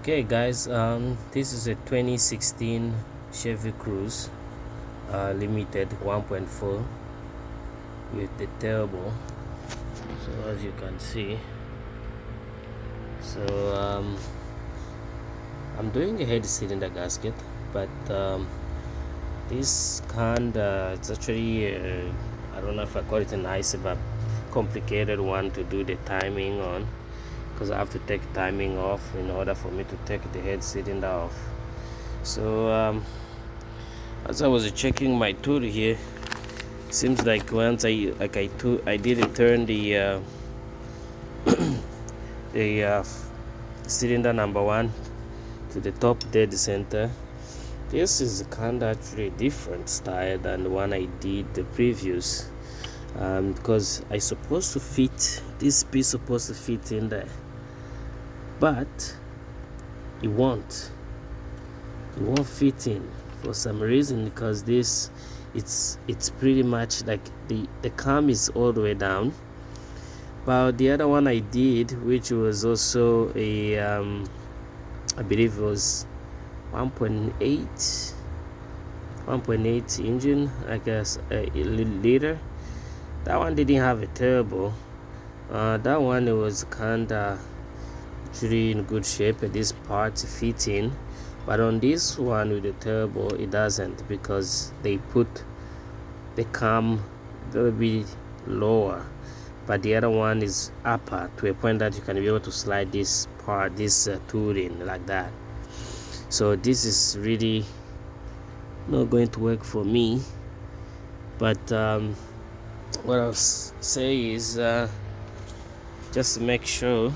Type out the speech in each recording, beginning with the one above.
Okay guys, this is a 2016 Chevy Cruze limited 1.4 with the turbo. So as you can see, so I'm doing a head cylinder gasket, but this it's actually I don't know if I call it a nice but complicated one to do the timing on, because I have to take timing off in order for me to take the head cylinder off. So as I was checking my tool here, seems like once I didn't turn the the cylinder number one to the top dead center. This is kind of actually a different style than the one I did the previous, because I supposed to fit this piece supposed to fit in there, but it won't fit in for some reason, because it's pretty much like the cam is all the way down. But the other one I did, which was also a I believe it was 1.8 engine, I guess, a little later. That one didn't have a turbo. That one, it was kinda actually in good shape, and this part fit in. But on this one with the turbo, it doesn't, because they put the cam a little bit lower, but the other one is upper to a point that you can be able to slide this tool in like that. So this is really not going to work for me. But what I'll say is just make sure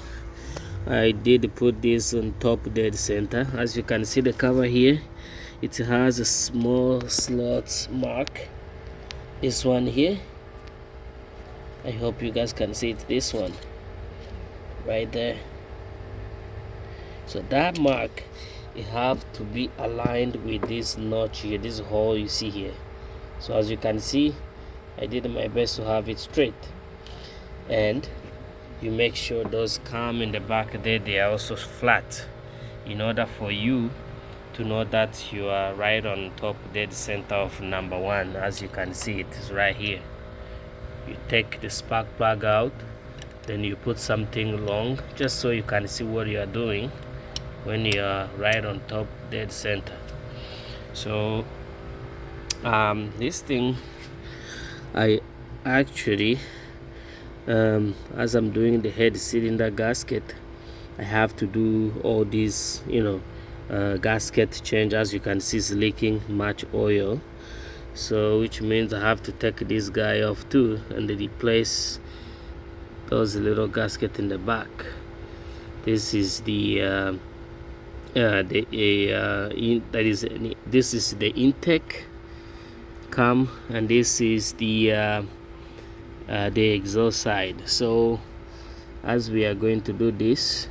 I did put this on top dead center. As you can see, the cover here, it has a small slot mark. This one here, I hope you guys can see it, this one right there. So that mark, it have to be aligned with this notch here, this hole you see here. So as you can see, I did my best to have it straight. And you make sure those cam in the back there, they are also flat, in order for you to know that you are right on top dead center of number one. As you can see, it is right here. You take the spark plug out, then you put something long, just so you can see what you are doing when you are right on top dead center. So this thing, I actually as I'm doing the head cylinder gasket, I have to do all these, gasket change. As you can see, it's leaking much oil, so which means I have to take this guy off too and replace those little gasket in the back. This is the this is the intake cam, and this is the exhaust side. So as we are going to do this,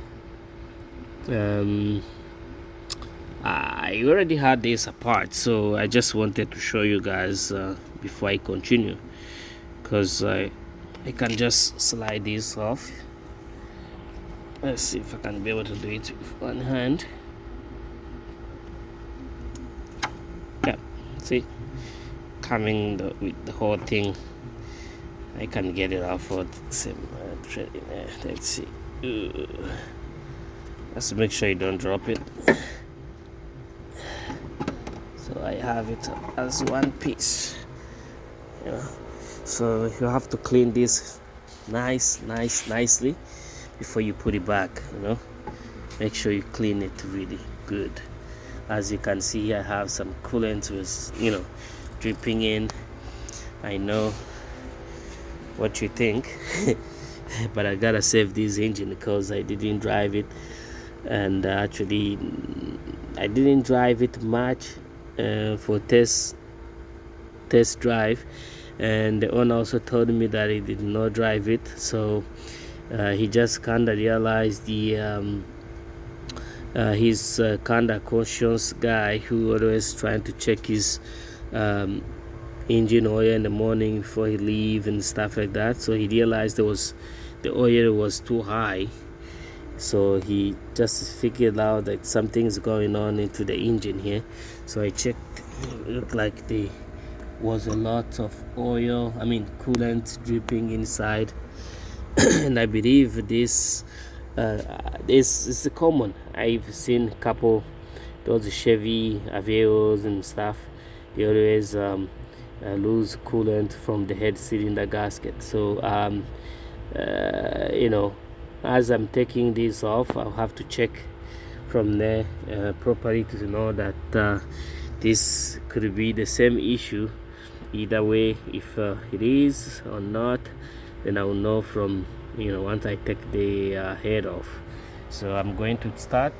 I already had this apart, so I just wanted to show you guys before I continue, because I can just slide this off. Let's see if I can be able to do it with one hand. Yeah, see, coming with the whole thing, I can get it off for the same thread in there. Let's see. Let's make sure you don't drop it. So I have it as one piece. So you have to clean this nicely before you put it back. Make sure you clean it really good. As you can see, I have some coolant was dripping in. I know what you think, but I gotta save this engine because I didn't drive it, and actually I didn't drive it much for test drive, and the owner also told me that he did not drive it. So he just kind of realized he's kind of conscious guy who always trying to check his engine oil in the morning before he leave and stuff like that. So he realized the oil was too high, So he just figured out that something's going on into the engine here. So I checked. It looked like there was a lot of oil, I mean coolant, dripping inside. And I believe this is common. I've seen a couple those Chevy Aveos and stuff. They always lose coolant from the head cylinder gasket. So you know, as I'm taking this off, I'll have to check from there properly to know that this could be the same issue. Either way, if it is or not, then I will know from, once I take the head off. So I'm going to start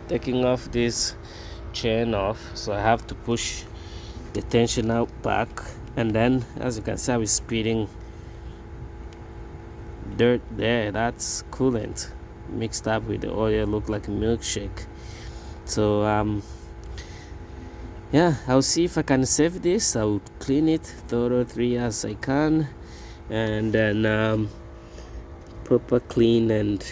taking off this chain off. So I have to push the tension out back, and then as you can see, I was speeding dirt there. That's coolant mixed up with the oil, look like a milkshake. So yeah, I'll see if I can save this. I'll clean it thoroughly as I can, and then proper clean and